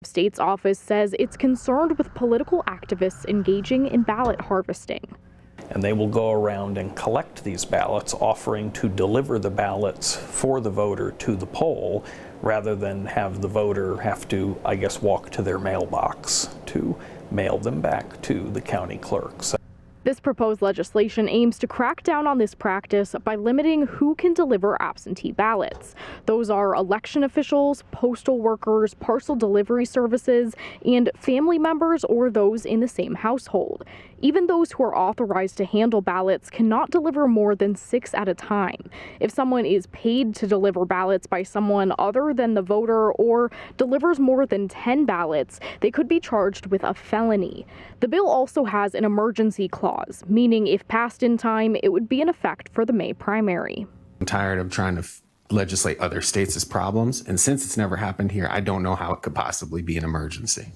State's office says it's concerned with political activists engaging in ballot harvesting. And they will go around and collect these ballots, offering to deliver the ballots for the voter to the poll, rather than have the voter have to, I guess, walk to their mailbox to mail them back to the county clerks. This proposed legislation aims to crack down on this practice by limiting who can deliver absentee ballots. Those are election officials, postal workers, parcel delivery services, and family members or those in the same household. Even those who are authorized to handle ballots cannot deliver more than 6 at a time. If someone is paid to deliver ballots by someone other than the voter or delivers more than 10 ballots, they could be charged with a felony. The bill also has an emergency clause, meaning if passed in time, it would be in effect for the May primary. I'm tired of trying to legislate other states' problems, and since it's never happened here, I don't know how it could possibly be an emergency.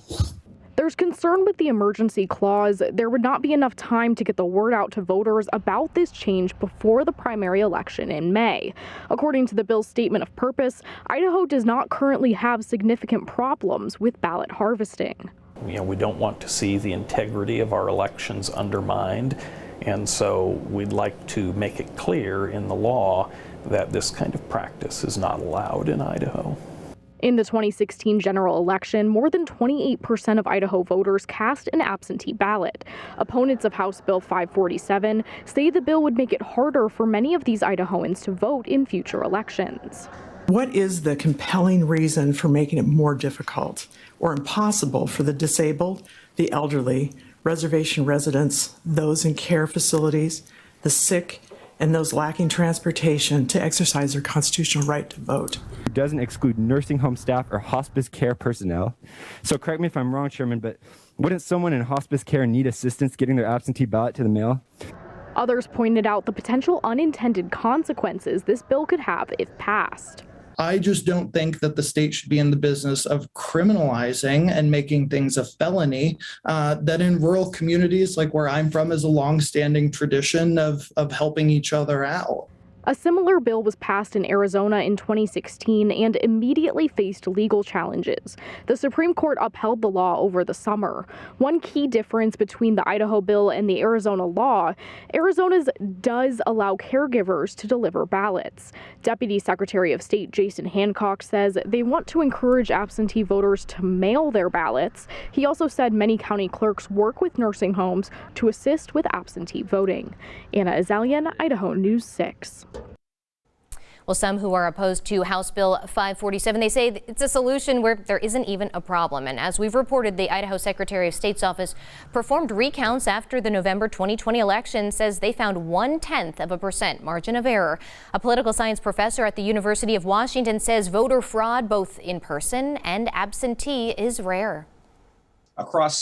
There's concern with the emergency clause. There would not be enough time to get the word out to voters about this change before the primary election in May. According to the bill's statement of purpose, Idaho does not currently have significant problems with ballot harvesting. We don't want to see the integrity of our elections undermined, and so we'd like to make it clear in the law that this kind of practice is not allowed in Idaho. In the 2016 general election, more than 28% of Idaho voters cast an absentee ballot. Opponents of House Bill 547 say the bill would make it harder for many of these Idahoans to vote in future elections. What is the compelling reason for making it more difficult or impossible for the disabled, the elderly, reservation residents, those in care facilities, the sick, and those lacking transportation to exercise their constitutional right to vote? It doesn't exclude nursing home staff or hospice care personnel. So correct me if I'm wrong, Chairman, but wouldn't someone in hospice care need assistance getting their absentee ballot to the mail? Others pointed out the potential unintended consequences this bill could have if passed. I just don't think that the state should be in the business of criminalizing and making things a felony. That in rural communities like where I'm from is a longstanding tradition of helping each other out. A similar bill was passed in Arizona in 2016 and immediately faced legal challenges. The Supreme Court upheld the law over the summer. One key difference between the Idaho bill and the Arizona law, Arizona's does allow caregivers to deliver ballots. Deputy Secretary of State Jason Hancock says they want to encourage absentee voters to mail their ballots. He also said many county clerks work with nursing homes to assist with absentee voting. Anna Azalian, Idaho News 6. Well, some who are opposed to House Bill 547, they say it's a solution where there isn't even a problem. And as we've reported, the Idaho Secretary of State's office performed recounts after the November 2020 election, says they found 0.1% margin of error. A political science professor at the University of Washington says voter fraud, both in person and absentee, is rare. Across